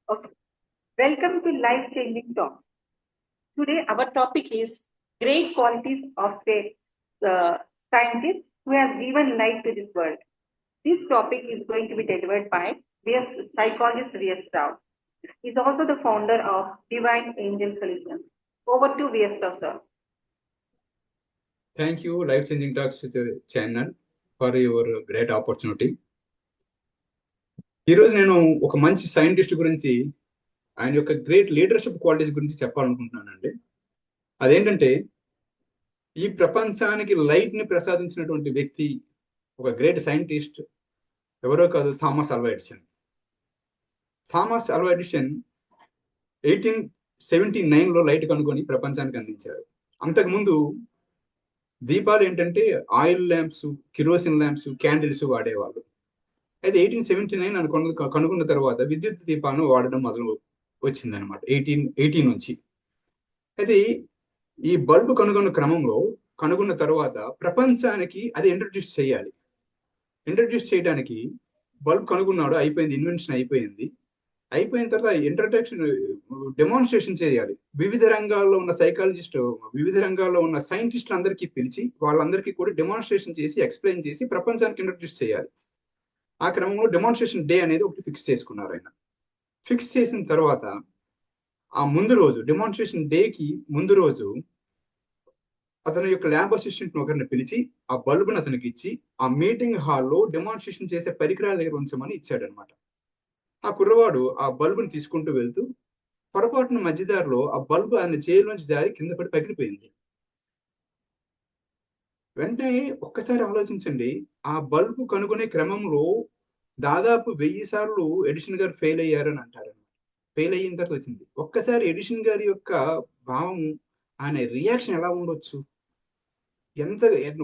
Okay. Welcome to Life Changing Talks. Today, our topic is great qualities of a scientist who has given life to this world. This topic is going to be delivered by psychologist V.S. Rao. He is also the founder of Divine Angel Solutions. Over to V.S. Rao, sir. Thank you, Life Changing Talks channel, for your great opportunity. ఈరోజు నేను ఒక మంచి scientist గురించి ఆయన యొక్క great leadership qualities గురించి చెప్పాలనుకుంటున్నానండి. అదేంటంటే ఈ ప్రపంచానికి లైట్ ని ప్రసాదించినటువంటి వ్యక్తి ఒక గ్రేట్ సైంటిస్ట్ ఎవరో కాదు, Thomas Alva Edison. Thomas Alva Edison 1879లో లైట్ కనుగొని ప్రపంచానికి అందించారు. అంతకుముందు దీపాలు ఏంటంటే oil lamps, kerosene lamps, candles వాడేవాళ్ళు. అయితే 1879 అని కనుగొన్న తర్వాత విద్యుత్ దీపాలను వాడడం మొదలు వచ్చిందనమాట 1880 నుంచి. అయితే ఈ బల్బు కనుగొన్న తర్వాత ప్రపంచానికి అది ఇంట్రడ్యూస్ చేయాలి. ఇంట్రడ్యూస్ చేయడానికి బల్బ్ కనుగొన్నాడు, అయిపోయింది, ఇన్వెన్షన్ అయిపోయింది. అయిపోయిన తర్వాత డెమాన్స్ట్రేషన్ చేయాలి. వివిధ రంగాల్లో ఉన్న సైకాలజిస్ట్, వివిధ రంగాల్లో ఉన్న సైంటిస్టులు అందరికీ పిలిచి వాళ్ళందరికీ కూడా డెమాన్స్ట్రేషన్ చేసి ఎక్స్ప్లెయిన్ చేసి ప్రపంచానికి ఇంట్రడ్యూస్ చేయాలి. ఆ క్రమంలో డెమాన్స్ట్రేషన్ డే అనేది ఒకటి ఫిక్స్ చేసుకున్నారు. ఆయన ఫిక్స్ చేసిన తర్వాత ఆ ముందు రోజు, డెమాన్స్ట్రేషన్ డేకి ముందు రోజు అతని యొక్క ల్యాబ్ అసిస్టెంట్ ఒకరిని పిలిచి ఆ బల్బుని అతనికి ఇచ్చి ఆ మీటింగ్ హాల్లో డెమాన్స్ట్రేషన్ చేసే పరికరాల దగ్గర ఉంచమని ఇచ్చాడనమాట. ఆ కుర్రవాడు ఆ బల్బుని తీసుకుంటూ వెళ్తూ పొరపాటున మధ్యదారిలో ఆ బల్బు ఆయన చేతిలోంచి జారి కింద పడి పగిలిపోయింది. వెంటనే ఒక్కసారి ఆలోచించండి, ఆ బల్బు కనుగొనే క్రమంలో దాదాపు 1000 సార్లు ఎడిషన్ గారు ఫెయిల్ అయ్యారని అంటారు. ఫెయిల్ అయిన తర్వాత వచ్చింది. ఒక్కసారి ఎడిషన్ గారి యొక్క భావం, ఆయన రియాక్షన్ ఎలా ఉండొచ్చు,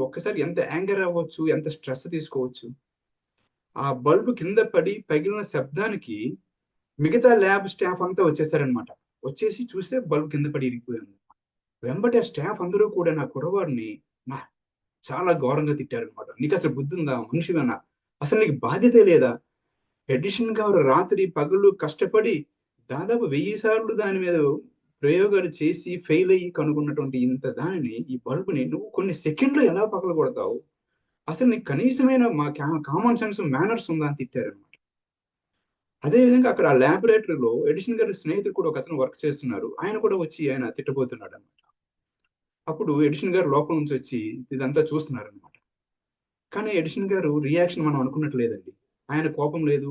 ఒక్కసారి ఎంత యాంగర్ అవ్వచ్చు, ఎంత స్ట్రెస్ తీసుకోవచ్చు. ఆ బల్బు కింద పడి పగిలిన శబ్దానికి మిగతా ల్యాబ్ స్టాఫ్ అంతా వచ్చేసారనమాట. వచ్చేసి చూస్తే బల్బు కింద పడి ఇరిగిపోయింది. వెంబటి ఆ స్టాఫ్ అందరూ కూడా నా కుర్రవాడిని చాలా ఘోరంగా తిట్టారనమాట. నీకు అసలు బుద్ధి ఉందా, మనిషివేనా, అసలు నీకు బాధ్యత లేదా? ఎడిషన్ గారు రాత్రి పగలు కష్టపడి దాదాపు 1000 సార్లు దాని మీద ప్రయోగాలు చేసి ఫెయిల్ అయ్యి కనుగొన్నటువంటి ఇంత దానిని, ఈ బల్బుని నువ్వు కొన్ని సెకండ్లో ఎలా పగలగొడతావు? అసలు నీకు కనీసమైన కామన్ సెన్స్, మేనర్స్ ఉందా అని తిట్టారనమాట. అదేవిధంగా అక్కడ ఆ ల్యాబొరేటరీలో ఎడిషన్ గారి స్నేహితుడు కూడా ఒక అతను వర్క్ చేస్తున్నారు. ఆయన కూడా వచ్చి ఆయన తిట్టబోతున్నాడు అనమాట. అప్పుడు ఎడిషన్ గారు లోపల నుంచి వచ్చి ఇదంతా చూస్తున్నారు అనమాట. కానీ ఎడిషన్ గారు రియాక్షన్ మనం అనుకున్నట్టు లేదండి. ఆయన కోపం లేదు,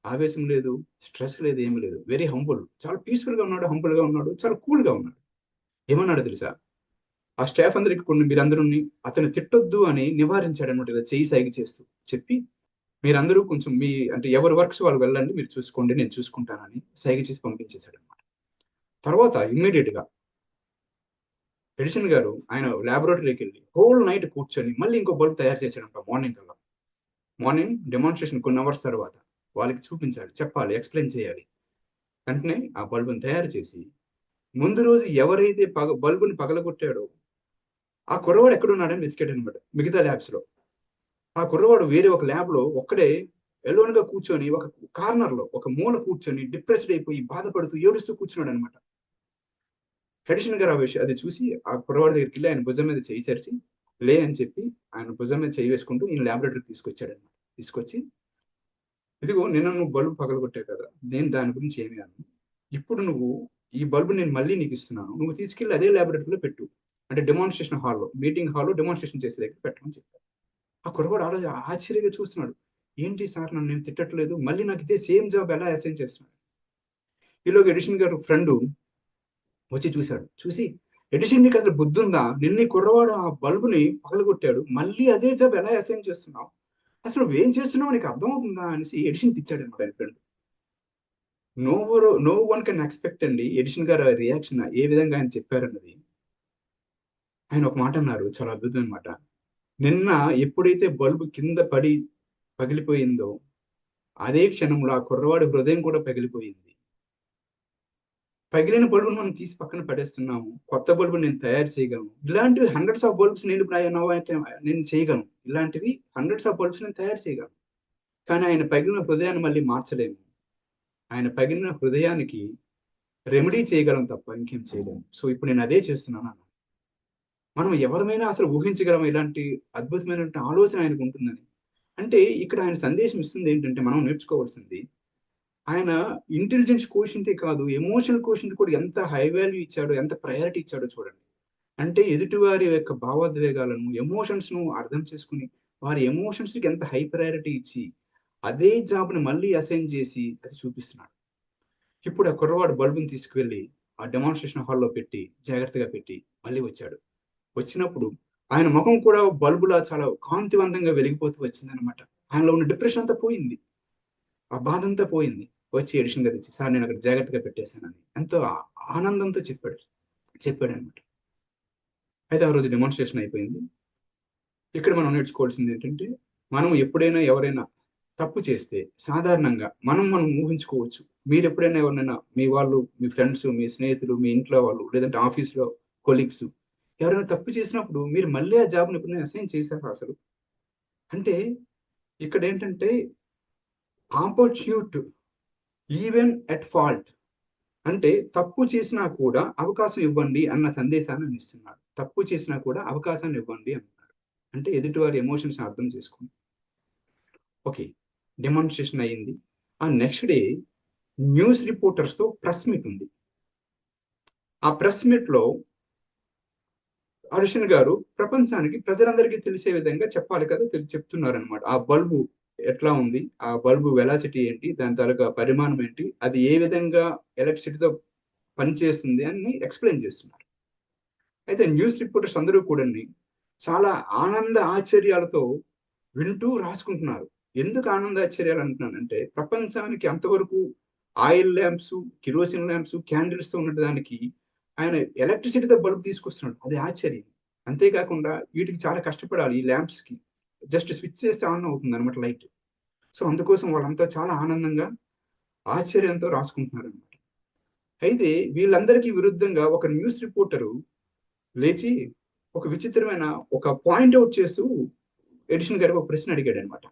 ఆవేశం లేదు, స్ట్రెస్ లేదు, ఏమి లేదు. వెరీ హంబుల్, చాలా పీస్ఫుల్ గా ఉన్నాడు, హంబుల్ గా ఉన్నాడు, చాలా కూల్ గా ఉన్నాడు. ఏమన్నాడు తెలుసా? ఆ స్టాఫ్ అందరికి మీరందరూ అతను తిట్టొద్దు అని నివారించాడు అనమాట. ఇలా చేయి సైగ చేస్తూ చెప్పి, మీరందరూ కొంచెం అంటే ఎవరి వర్క్స్ వాళ్ళు వెళ్ళండి, మీరు చూసుకోండి, నేను చూసుకుంటానని సైగ చేసి పంపించేశాడు అనమాట. తర్వాత ఇమ్మీడియట్ గా ఎడిషన్ గారు ఆయన ల్యాబొరేటరీకి వెళ్ళి హోల్ నైట్ కూర్చొని మళ్ళీ ఇంకో బల్బ్ తయారు చేశాడంట. మార్నింగ్ డెమాన్స్ట్రేషన్ కొన్ని అవర్స్ తర్వాత వాళ్ళకి చూపించాలి, చెప్పాలి, ఎక్స్ప్లెయిన్ చేయాలి. వెంటనే ఆ బల్బుని తయారు చేసి ముందు రోజు ఎవరైతే బల్బుని పగలగొట్టాడో ఆ కుర్రవాడు ఎక్కడున్నాడని వెతికాడు అనమాట మిగతా ల్యాబ్స్ లో. ఆ కుర్రవాడు వేరే ఒక ల్యాబ్ లో ఒక్కడే ఎలోన్ గా కూర్చొని ఒక కార్నర్ లో ఒక మూల కూర్చొని డిప్రెస్డ్ అయిపోయి బాధపడుతూ ఏడుస్తూ కూర్చున్నాడు అనమాట. ఎడిషన్ గారు అది చూసి ఆ కుర్రవాడి దగ్గరికి వెళ్ళి ఆయన భుజం మీద చేయి చరిచి లే అని చెప్పి ఆయన భుజం మీద చేయి వేసుకుంటూ ఈయన ల్యాబొరేటరీకి తీసుకొచ్చాడు అనమాట. తీసుకొచ్చి, ఇదిగో నిన్న నువ్వు బల్బు పగలగొట్టావు కదా, నేను దాని గురించి ఏమి అను, ఇప్పుడు నువ్వు ఈ బల్బు నేను మళ్ళీ నీకు ఇస్తున్నాను, నువ్వు తీసుకెళ్ళి అదే ల్యాబొరేటరీలో పెట్టు, అంటే డెమాన్స్ట్రేషన్ హాల్లో, మీటింగ్ హాల్లో డెమాన్స్ట్రేషన్ చేసే దగ్గర పెట్టమని చెప్పారు. ఆ కుర్రవాడు ఆశ్చర్యంగా చూస్తున్నాడు. ఏంటి సార్, నన్ను నేను తిట్టట్లేదు, మళ్ళీ నాకు ఇదే సేమ్ జాబ్ ఎలా అసైన్ చేస్తున్నాడు? ఈలోగా ఎడిషన్ గారు ఫ్రెండ్ వచ్చి చూశాడు. చూసి, ఎడిషన్ నీకు అసలు బుద్ధి ఉందా, నిన్న కుర్రవాడు ఆ బల్బుని పగలగొట్టాడు, మళ్ళీ అదే జాబ్ ఎలా అసైన్ చేస్తున్నావు, అసలు నువ్వేం చేస్తున్నావు నీకు అర్థం అవుతుందా అనేసి ఎడిషన్ తిట్టాడు అనమాట ఆయన friend. No one can expect అండి ఎడిషన్ గారు రియాక్షన్ ఏ విధంగా ఆయన చెప్పారన్నది. ఆయన ఒక మాట అన్నారు, చాలా అద్భుతమైన మాట. నిన్న ఎప్పుడైతే బల్బు కింద పడి పగిలిపోయిందో అదే క్షణంలో ఆ కుర్రవాడి హృదయం కూడా పగిలిపోయింది. పగిలిన బల్బును మనం తీసి పక్కన పడేస్తున్నాము, కొత్త బల్బు నేను తయారు చేయగలను. ఇలాంటివి హండ్రెడ్స్ ఆఫ్ బల్బ్స్ నేను చేయగలను. ఇలాంటివి హండ్రెడ్స్ ఆఫ్ బల్బ్స్ నేను తయారు చేయగలను. కానీ ఆయన పగిలిన హృదయాన్ని మళ్ళీ మార్చలేము. ఆయన పగిలిన హృదయానికి రెమెడీ చేయగలం తప్ప ఇంకేం చేయలేము. సో ఇప్పుడు నేను అదే చేస్తున్నాను అన్నాడు. మనం ఎవరమైనా అసలు ఊహించగలం ఇలాంటి అద్భుతమైన ఆలోచన ఆయనకు ఉంటుందని. అంటే ఇక్కడ ఆయన సందేశం ఇస్తుంది ఏంటంటే మనం నేర్చుకోవాల్సింది, ఆయన ఇంటెలిజెన్స్ కోషెంటే కాదు, ఎమోషనల్ కోషెంట్ కూడా ఎంత హై వాల్యూ ఇచ్చాడో, ఎంత ప్రయారిటీ ఇచ్చాడో చూడండి. అంటే ఎదుటివారి యొక్క భావోద్వేగాలను, ఎమోషన్స్ ను అర్థం చేసుకుని, వారి ఎమోషన్స్ కి ఎంత హై ప్రయారిటీ ఇచ్చి, అదే జాబ్ ని మళ్ళీ అసైన్ చేసి అది చూపిస్తున్నాడు. ఇప్పుడు ఆ కుర్రవాడు బల్బుని తీసుకువెళ్ళి ఆ డెమాన్స్ట్రేషన్ హాల్లో పెట్టి, జాగ్రత్తగా పెట్టి మళ్ళీ వచ్చాడు. వచ్చినప్పుడు ఆయన ముఖం కూడా బల్బులా చాలా కాంతివంతంగా వెలిగిపోతూ వచ్చిందనమాట. ఆయనలో ఉన్న డిప్రెషన్ అంతా పోయింది, ఆ బాధ అంతా పోయింది. వచ్చి ఎడిషన్ గా తెచ్చి, సార్ నేను అక్కడ జాగ్రత్తగా పెట్టేశానని ఎంతో ఆనందంతో చెప్పాడనమాట. అయితే ఆ రోజు డెమాన్స్ట్రేషన్ అయిపోయింది. ఇక్కడ మనం నేర్చుకోవాల్సింది ఏంటంటే, మనం ఎప్పుడైనా ఎవరైనా తప్పు చేస్తే సాధారణంగా మనం ఊహించుకోవచ్చు. మీరు ఎప్పుడైనా ఎవరినైనా మీ వాళ్ళు, మీ ఫ్రెండ్స్, మీ స్నేహితులు, మీ ఇంట్లో వాళ్ళు, లేదంటే ఆఫీస్లో కొలీగ్స్ ఎవరైనా తప్పు చేసినప్పుడు మీరు మళ్ళీ ఆ జాబ్ని ఎప్పుడైనా అసైన్ చేశారా అసలు? అంటే ఇక్కడ ఏంటంటే ఆపర్చునిటీ ఈవెన్ ఎట్ ఫాల్ట్, అంటే తప్పు చేసినా కూడా అవకాశం ఇవ్వండి అన్న సందేశాన్ని ఇస్తున్నాడు. తప్పు చేసినా కూడా అవకాశాన్ని ఇవ్వండి అంటున్నాడు. అంటే ఎదుటివారి ఎమోషన్స్ అర్థం చేసుకోండి. ఓకే, డెమాన్స్ట్రేషన్ అయ్యింది. ఆ నెక్స్ట్ డే న్యూస్ రిపోర్టర్స్ తో ప్రెస్ మీట్ ఉంది. ఆ ప్రెస్ మీట్ లో హరిషన్ గారు ప్రపంచానికి, ప్రజలందరికీ తెలిసే విధంగా చెప్పాలి కదా, చెప్తున్నారు అనమాట. ఆ బల్బు ఎట్లా ఉంది, ఆ బల్బు వెలాసిటీ ఏంటి, దాని తాలూకా పరిమాణం ఏంటి, అది ఏ విధంగా ఎలక్ట్రిసిటీతో పనిచేస్తుంది అని ఎక్స్ప్లెయిన్ చేస్తున్నారు. అయితే న్యూస్ రిపోర్టర్స్ అందరూ కూడా చాలా ఆనంద ఆశ్చర్యాలతో వింటూ రాసుకుంటున్నారు. ఎందుకు ఆనంద ఆశ్చర్యాలు అంటున్నానంటే, ప్రపంచానికి అంతవరకు oil lamps, kerosene lamps, candles తో ఉన్నదానికి ఆయన ఎలక్ట్రిసిటీతో బల్బ్ తీసుకొస్తున్నాడు. అది ఆశ్చర్యం. అంతేకాకుండా వీటికి చాలా కష్టపడాలి. ఈ ల్యాంప్స్ కి జస్ట్ స్విచ్ చేస్తే ఆన్ అవుతుంది అనమాట లైట్. సో అందుకోసం వాళ్ళంతా చాలా ఆనందంగా, ఆశ్చర్యంతో రాసుకుంటున్నారు అనమాట. అయితే వీళ్ళందరికీ విరుద్ధంగా ఒక న్యూస్ రిపోర్టరు లేచి ఒక విచిత్రమైన ఒక పాయింట్ అవుట్ చేస్తూ ఎడిషన్ గారికి ఒక ప్రశ్న అడిగాడు అనమాట.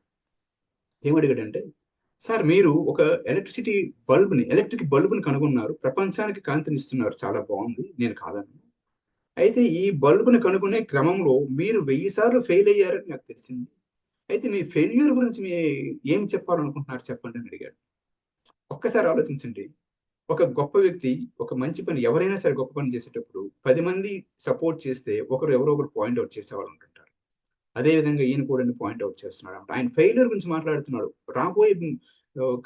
ఏమడిగాడంటే, సార్ మీరు ఒక ఎలక్ట్రిక్ బల్బుని కనుగొన్నారు, ప్రపంచానికి కాంతినిస్తున్నారు, చాలా బాగుంది, నేను కాదను. అయితే ఈ బల్బుని కనుగొనే క్రమంలో మీరు 1000 సార్లు ఫెయిల్ అయ్యారని నాకు తెలిసింది. అయితే మీ ఫెయిల్యూర్ గురించి ఏం చెప్పాలనుకుంటున్నారు చెప్పండి అని అడిగాడు. ఒక్కసారి ఆలోచించండి. ఒక గొప్ప వ్యక్తి ఒక మంచి పని, ఎవరైనా సరే గొప్ప పని చేసేటప్పుడు 10 మంది సపోర్ట్ చేస్తే ఎవరో ఒకరు పాయింట్ అవుట్ చేసేవాళ్ళు ఉంటుంటారు. అదే విధంగా ఈయన కూడా పాయింట్ అవుట్ చేస్తున్నాడు అనమాట. ఆయన ఫెయిల్యూర్ గురించి మాట్లాడుతున్నాడు. రాబోయే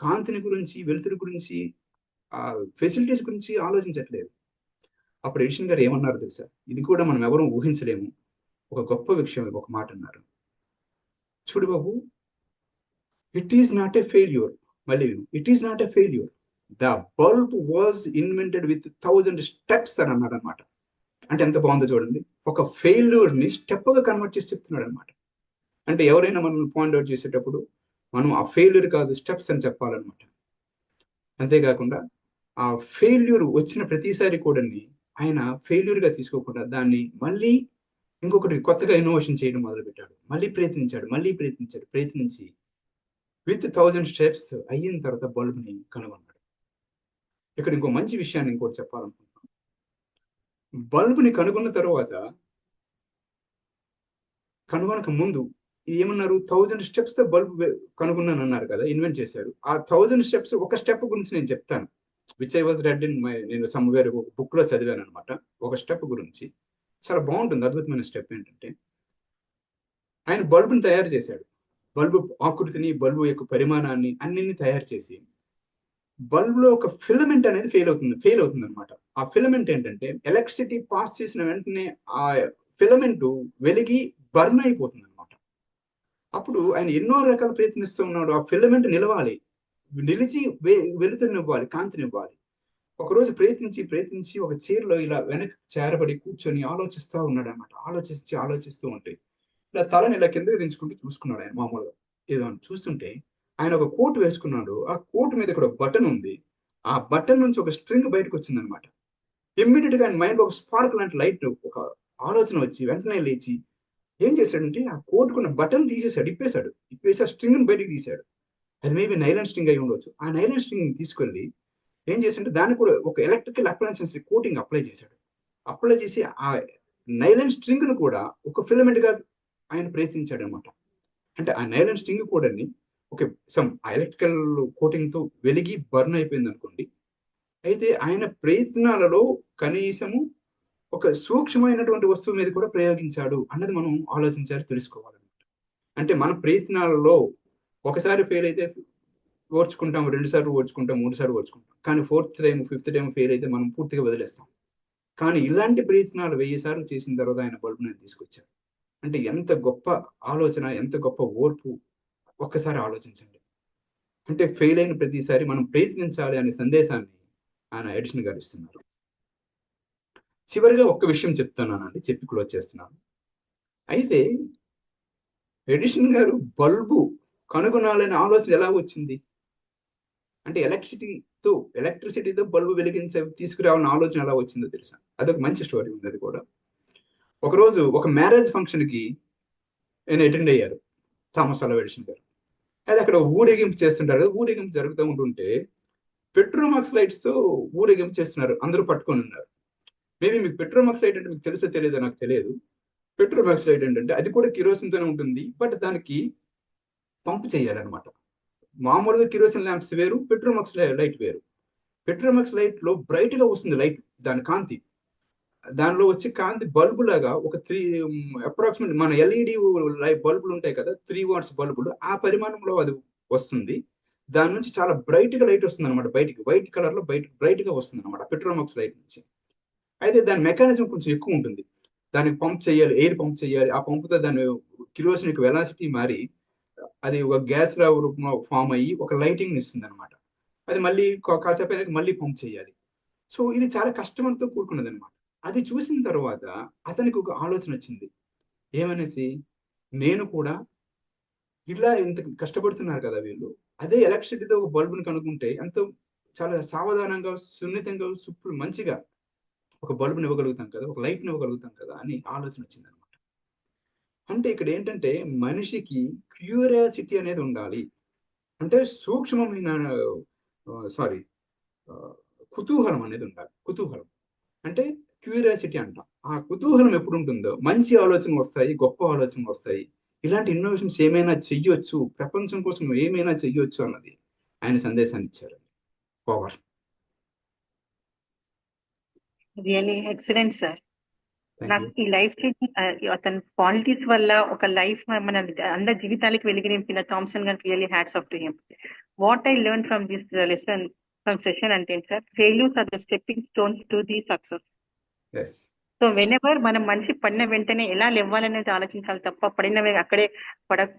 కాంతిని గురించి, వెలుతురు గురించి, ఆ ఫెసిలిటీస్ గురించి ఆలోచించట్లేదు. అప్పుడు ఎడిషన్ గారు ఏమన్నారు తెలుసా? ఇది కూడా మనం ఎవరూ ఊహించలేము. ఒక గొప్ప విషయం ఒక మాట అన్నారు. చూడు బాబు, it is not a failure. మళ్ళీ it is not a failure. The bulb was invented with 1000 steps అని అన్నాడు అనమాట. అంటే ఎంత బాగుందో చూడండి. ఒక ఫెయిల్యూర్ ని స్టెప్ గా కన్వర్ట్ చేసి చెప్తున్నాడు అనమాట. అంటే ఎవరైనా మనం పాయింట్ అవుట్ చేసేటప్పుడు మనం ఆ ఫెయిల్యూర్ కాదు, స్టెప్స్ అని చెప్పాలన్నమాట. అంతేకాకుండా ఆ ఫెయిల్యూర్ వచ్చిన ప్రతిసారి కూడా ఆయన ఫెయిల్యూర్ గా తీసుకోకుండా దాన్ని మళ్ళీ ఇంకొకటి కొత్తగా ఇన్నోవేషన్ చేయడం మొదలుపెట్టాడు. మళ్ళీ ప్రయత్నించి విత్ 1000 స్టెప్స్ అయిన తర్వాత బల్బుని కనుగొన్నాడు. ఇక్కడ ఇంకో మంచి విషయాన్ని ఇంకోటి చెప్పాలనుకుంటున్నాను. బల్బుని కనుగొన్న తర్వాత, కనుగొనక ముందు ఏమన్నారు, 1000 స్టెప్స్ తో బల్బ్ కనుగొన్నాను అన్నారు కదా, ఇన్వెంట్ చేశారు. ఆ 1000 స్టెప్స్ ఒక స్టెప్ గురించి నేను చెప్తాను. Which I was red in నేను సమ్వేర్ ఒక బుక్ లో చదివాను అనమాట. ఒక స్టెప్ గురించి చాలా బాగుంటుంది. అద్భుతమైన స్టెప్ ఏంటంటే, ఆయన బల్బుని తయారు చేశాడు. బల్బు ఆకృతిని, బల్బు యొక్క పరిమాణాన్ని అన్నింటినీ తయారు చేసి, బల్బ్ లో ఒక ఫిలమెంట్ అనేది ఫెయిల్ అవుతుంది అనమాట. ఆ ఫిలమెంట్ ఏంటంటే, ఎలక్ట్రిసిటీ పాస్ చేసిన వెంటనే ఆ ఫిలమెంట్ వెలిగి బర్న్ అయిపోతుంది అనమాట. అప్పుడు ఆయన ఎన్నో రకాల ప్రయత్నిస్తూ ఉన్నాడు. ఆ ఫిలమెంట్ నిలిచి వెలుతురునివ్వాలి, కాంతినివ్వాలి. ఒకరోజు ప్రయత్నించి ఒక చైర్లో ఇలా వెనక్కి చేరబడి కూర్చొని ఆలోచిస్తూ ఉన్నాడు అనమాట. ఆలోచిస్తూ ఉంటే ఇలా తలని ఇలా కిందకి దించుకుంటూ చూసుకున్నాడు ఆయన మామూలుగా. ఏదో చూస్తుంటే ఆయన ఒక కోట్ వేసుకున్నాడు. ఆ కోట్ మీద ఇక్కడ బటన్ ఉంది. ఆ బటన్ నుంచి ఒక స్ట్రింగ్ బయటకు వచ్చింది అనమాట. ఇమ్మీడియట్ గా ఆయన మైండ్ ఒక స్పార్క్ లాంటి లైట్, ఒక ఆలోచన వచ్చి వెంటనే లేచి ఏం చేశాడంటే, ఆ కోటుకున్న బటన్ తీసేసాడు, ఇప్పేసి ఆ స్ట్రింగ్ బయటకు తీశాడు. అది మేబీ నైలాన్ స్ట్రింగ్ అయి ఉండొచ్చు. ఆ నైలాన్ స్ట్రింగ్ తీసుకెళ్ళి ఏం చేసింటే దానికి కూడా ఒక ఎలక్ట్రికల్ అప్లయన్సెస్ కోటింగ్ అప్లై చేశాడు. అప్లై చేసి ఆ నైలాన్ స్ట్రింగ్ ను కూడా ఒక ఫిలమెంట్ గా ఆయన ప్రయత్నించాడు అనమాట. అంటే ఆ నైలాన్ స్ట్రింగ్ కూడా ఒక సమ్ ఎలక్ట్రికల్ కోటింగ్ తో వెలిగి బర్న్ అయిపోయింది అనుకోండి. అయితే ఆయన ప్రయత్నాలలో కనీసము ఒక సూక్ష్మమైనటువంటి వస్తువు మీద కూడా ప్రయోగించాడు అన్నది మనం ఆలోచించాలి, తెలుసుకోవాలన్నమాట. అంటే మన ప్రయత్నాలలో ఒకసారి ఫెయిల్ అయితే ఓర్చుకుంటాం, 2 సార్లు ఓర్చుకుంటాం, 3 సార్లు ఓర్చుకుంటాం. కానీ 4th time 5th time fail అయితే మనం పూర్తిగా వదిలేస్తాం. కానీ ఇలాంటి ప్రయత్నాలు 1000 సార్లు చేసిన తర్వాత ఆయన బల్బుని తీసుకొచ్చారు. అంటే ఎంత గొప్ప ఆలోచన, ఎంత గొప్ప ఓర్పు, ఒక్కసారి ఆలోచించండి. అంటే ఫెయిల్ అయిన ప్రతిసారి మనం ప్రయత్నించాలి అనే సందేశాన్ని ఆయన ఎడిషన్ గారు ఇస్తున్నారు. చివరిగా ఒక్క విషయం చెప్తున్నానండి, చెప్పి క్లోజ్ చేస్తున్నాను. అయితే ఎడిషన్ గారు బల్బు కనుగొనాలనే ఆలోచన ఎలా వచ్చింది అంటే ఎలక్ట్రిసిటీతో బల్బు తీసుకురావాలన్న ఆలోచన ఎలా వచ్చిందో తెలుసా? అదొక మంచి స్టోరీ ఉంది. అది కూడా ఒకరోజు ఒక మ్యారేజ్ ఫంక్షన్ కి ఆయన అటెండ్ అయ్యారు, థామస్ ఆల్వా ఎడిషన్ గారు. అది అక్కడ ఊరేగింపు చేస్తుంటారు కదా, ఊరేగింపు జరుగుతూ ఉంటుంటే పెట్రోమాక్స్ లైట్స్ తో ఊరేగింపు చేస్తున్నారు, అందరూ పట్టుకొని ఉన్నారు. మేబీ మీకు పెట్రోమాక్స్ లైట్ అంటే మీకు తెలుసో తెలియదో నాకు తెలియదు. పెట్రోమాక్స్ లైట్ ఏంటంటే అది కూడా కిరోసిన్ తోనే ఉంటుంది, బట్ దానికి పంప్ చేయాలన్నమాట. మామూలుగా కిరోసిన్ ల్యాంప్స్ వేరు, పెట్రోమాక్స్ లైట్ వేరు. పెట్రోమాక్స్ లైట్ లో బ్రైట్ గా వస్తుంది లైట్, దాని కాంతి. దానిలో వచ్చే కాంతి బల్బు లాగా ఒక అప్రాక్సిమేట్ మన ఎల్ఈడి బల్బులు ఉంటాయి కదా, 3 వాట్స్ బల్బులు, ఆ పరిమాణంలో అది వస్తుంది. దాని నుంచి చాలా బ్రైట్ గా లైట్ వస్తుంది అనమాట, బయటికి వైట్ కలర్ లో బ్రైట్ గా వస్తుంది అనమాట పెట్రోమాక్స్ లైట్ నుంచి. అయితే దాని మెకానిజం కొంచెం ఎక్కువ ఉంటుంది. దానికి పంప్ చేయాలి, ఎయిర్ పంప్ చేయాలి. ఆ పంపుతో దాని కిరోసిన్ వెలాసిటీ మారి అది ఒక గ్యాస్ రూపంలో ఫామ్ అయ్యి ఒక లైటింగ్ ఇస్తుంది అనమాట. అది మళ్ళీ కాసేపు అయినాక మళ్ళీ పంప్ చేయాలి. సో ఇది చాలా కష్టంతో కూడుకున్నది అనమాట. అది చూసిన తర్వాత అతనికి ఒక ఆలోచన వచ్చింది. ఏమనేసి, నేను కూడా ఇలా ఇంత కష్టపడుతున్నారు కదా వీళ్ళు, అదే ఎలక్ట్రిసిటీతో ఒక బల్బుని కనుక్కుంటే ఎంతో చాలా సావధానంగా, సున్నితంగా, మంచిగా ఒక బల్బుని ఇవ్వగలుగుతాం కదా, ఒక లైట్ని ఇవ్వగలుగుతాం కదా అని ఆలోచన వచ్చింది అనమాట. అంటే ఇక్కడ ఏంటంటే మనిషికి క్యూరియాసిటీ అనేది ఉండాలి. అంటే సూక్ష్మమైన సారీ కుతూహలం అనేది ఉండాలి. కుతూహలం అంటే క్యూరియాసిటీ అంటాం. ఆ కుతూహలం ఎప్పుడు ఉంటుందో మంచి ఆలోచనలు వస్తాయి, గొప్ప ఆలోచనలు వస్తాయి. ఇలాంటి ఇన్నోవేషన్స్ ఏమైనా చెయ్యొచ్చు, ప్రపంచం కోసం ఏమైనా చెయ్యొచ్చు అన్నది ఆయన సందేశాన్ని ఇచ్చారు. Power. Really excellent sir. Thank నాకు యూ. ఈ లైఫ్ చేంజింగ్ అతని క్వాలిటీస్ వల్ల ఒక లైఫ్ మన అందరి జీవితాలకు వెలిగి నింపిన థామ్సన్ గారికి really hats off to him. What I learn from this lesson from session అంటే sir, failures are the stepping stones to the success. Yes. So whenever మనం మనిషి పడిన వెంటనే ఎలా లేవాలనేది ఆలోచించాలి తప్ప అక్కడే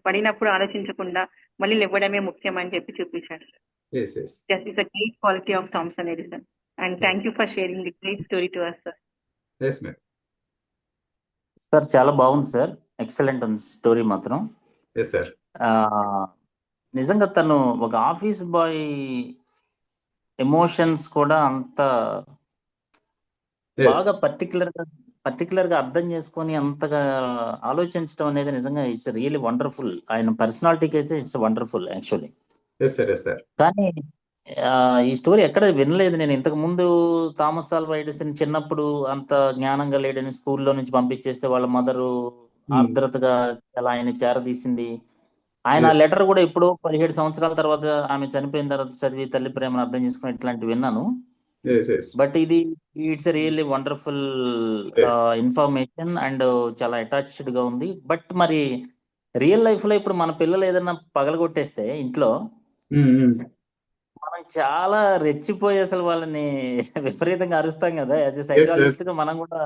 పడినప్పుడు ఆలోచించకుండా మళ్ళీ లేవడమే ముఖ్యం అని చెప్పి చూపించాడు. Yes, yes. That is the great quality of Thomson Edison. And thank you for sharing the great story to us sir. Yes, ma'am. Sir చాలా బాగుంది సార్, ఎక్సలెంట్ ఉంది స్టోరీ మాత్రం. Yes, sir. నిజంగా తను ఒక ఆఫీస్ బాయ్ ఎమోషన్స్ కూడా అంత Yes. బాగా పర్టికులర్ గా అర్థం చేసుకొని అంతగా ఆలోచించడం అనేది నిజంగా ఇట్స్ రియల్లీ వండర్ఫుల్. ఆయన పర్సనాలిటీకి అయితే it's wonderful actually. Yes, sir. Yes, sir. కానీ ఈ స్టోరీ ఎక్కడ వినలేదు నేను ఇంతకు ముందు. థామస్ ఆల్వా ఎడిసన్ చిన్నప్పుడు అంత జ్ఞానంగా లేడని స్కూల్లో నుంచి పంపించేస్తే వాళ్ళ మదరు ఆర్ద్రతగా అలా ఆయన చేరదీసింది. ఆయన Yes. లెటర్ కూడా ఇప్పుడు 17 సంవత్సరాల తర్వాత ఆమె చనిపోయిన తర్వాత చదివి తల్లి ప్రేమను అర్థం చేసుకుని ఇట్లాంటివి విన్నాను. Yes, yes. బట్ ఇది it's really wonderful Yes. Information and చాలా అటాచ్డ్ గా ఉంది. బట్ మరి రియల్ లైఫ్ లో ఇప్పుడు మన పిల్లలు ఏదైనా పగలగొట్టేస్తే ఇంట్లో మనం చాలా రెచ్చిపోయి అసలు వాళ్ళని విపరీతంగా అరుస్తాం కదా. As a Yes, yes. Psychologist గా మనం కూడా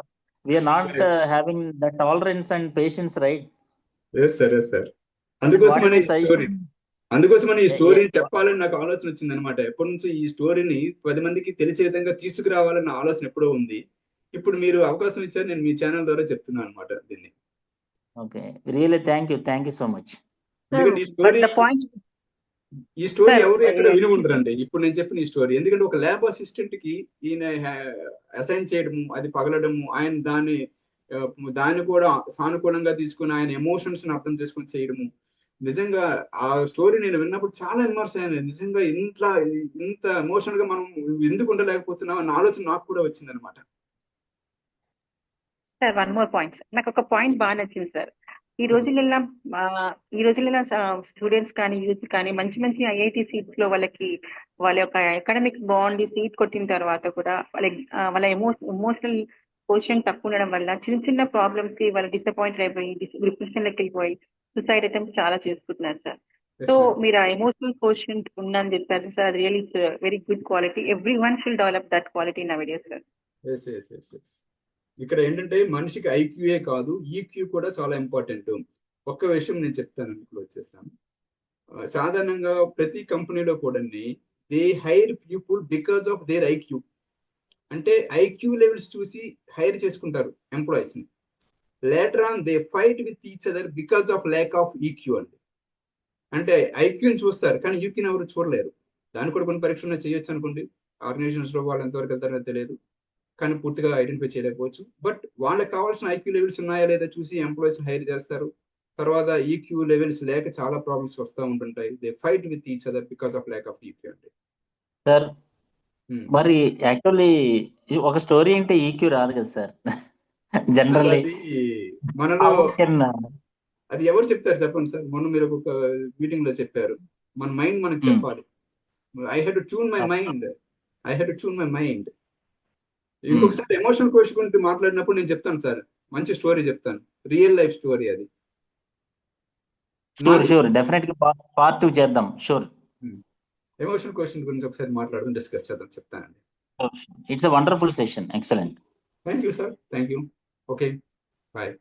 we are not Right. Having the tolerance and patience, right? Yes, sir. Yes, sir. అందుకోసమని ఈ స్టోరీ చెప్పాలని నాకు ఆలోచన వచ్చింది అనమాట. ఎప్పటి నుంచి ఈ స్టోరీని 10 మందికి తెలిసే విధంగా తీసుకురావాలన్న ఆలోచన ఎప్పుడో ఉంది. ఇప్పుడు మీరు అవకాశం ఇచ్చారు, నేను మీ ఛానల్ ద్వారా చెప్తున్నాను అనమాట దీన్ని. Okay, really thank you so much. ఎందుకంటే ఈ స్టోరీ ఎవరు ఎక్కడ విని ఉండరండి ఇప్పుడు నేను చెప్పిన ఈ స్టోరీ. ఎందుకంటే ఒక ల్యాబ్ అసిస్టెంట్ కి ఈయన అసైన్ చేయడము, అది పగలడము, ఆయన దాన్ని కూడా సానుకూలంగా తీసుకుని ఆయన ఎమోషన్స్ ని అర్థం చేసుకుని చేయడము, నిజంగా ఆ స్టోరీ నేను విన్నప్పుడు చాలా ఇమ్మర్స్ అయ్యాను. నిజంగా ఇంత ఎమోషనల్ గా మనం ఎందుకు ఉండలేకపోతున్నాం అన్న ఆలోచన నాకు కూడా వచ్చింది అనమాట. Sir one more point. నాకు ఒక పాయింట్ బాగా నచ్చింది సార్. ఈ రోజులలో స్టూడెంట్స్ కానీ యూత్ కానీ మంచి మంచి ఐఐటి సీట్స్ లో వాళ్ళ యొక్క అకాడమిక్ బాగుండి సీట్ కొట్టిన తర్వాత కూడా వాళ్ళ ఎమోషనల్ పొజిషన్ తక్కువ ఉండడం వల్ల చిన్న చిన్న ప్రాబ్లమ్స్ కి వాళ్ళు డిసప్పాయింట్ అయిపోయి డిప్రెషన్ లెక్క వెళ్ళిపోయి సూసైడ్ అటెంప్ట్స్ చాలా చేసుకుంటున్నారు సార్. సో మీరు ఆ ఎమోషనల్ కోషంట్ ఉందని చెప్పారు సార్. అది really very good quality. Every one shall develop that quality now days sir. ఇక్కడ ఏంటంటే మనిషికి ఐక్యూఏ కాదు, ఈక్యూ కూడా చాలా ఇంపార్టెంట్. ఒక్క విషయం నేను చెప్తాను, ఇప్పుడు వచ్చేస్తాను. సాధారణంగా ప్రతి కంపెనీలో కూడా they hire people because of their IQ. అంటే ఐక్యూ లెవెల్స్ చూసి హైర్ చేసుకుంటారు ఎంప్లాయీస్ ని. Later on they fight with each other because of lack of EQ అండి. అంటే ఐక్యూని చూస్తారు కానీ ఈక్యూని ఎవరు చూడలేరు. దాని కూడా కొన్ని పరీక్షలు చేయొచ్చు అనుకోండి. ఆర్గనైజేషన్స్ లో వాళ్ళు ఎంతవరకు వెళ్తారో తెలియదు, కానీ పూర్తిగా ఐడెంటిఫై చేయలేకపోవచ్చు. బట్ వాళ్ళకి కావాల్సిన ఐక్యూ లెవెల్స్ ఉన్నాయా లేదా చూసి ఎంప్లాయీస్ హైర్ చేస్తారు. తర్వాత ఈక్యూ లెవెల్స్ లేక చాలా ప్రాబ్లమ్స్ వస్తూ ఉంటుంటాయి. They fight with each other because of lack of EQ అంటే. సార్ మరి యాక్చువల్లీ ఒక స్టోరీ అంటే ఈక్యూ రాదు కదా సార్. జనరల్లీ అది మనలో అది ఎవరు చెప్తారు చెప్పండి సార్. మొన్న మీరు ఒక మీటింగ్ లో చెప్పారు, మన మైండ్ మనకు చెప్పాలి. I had to tune my mind. ఇంకొకసారి ఎమోషనల్ కోష్ గురించి మాట్లాడినప్పుడు నేను చెప్తాను సార్, మంచి స్టోరీ చెప్తాను, రియల్ లైఫ్ స్టోరీ అది. షూర్ డెఫినెట్ గా పార్ట్ 2 చేద్దాం. షూర్. ఎమోషనల్ క్వశ్చన్ గురించి ఒకసారి మాట్లాడదాం, డిస్కస్ చేద్దాం, చెప్తానండి. It's a wonderful session. Excellent. Thank you sir. Thank you. Okay, bye.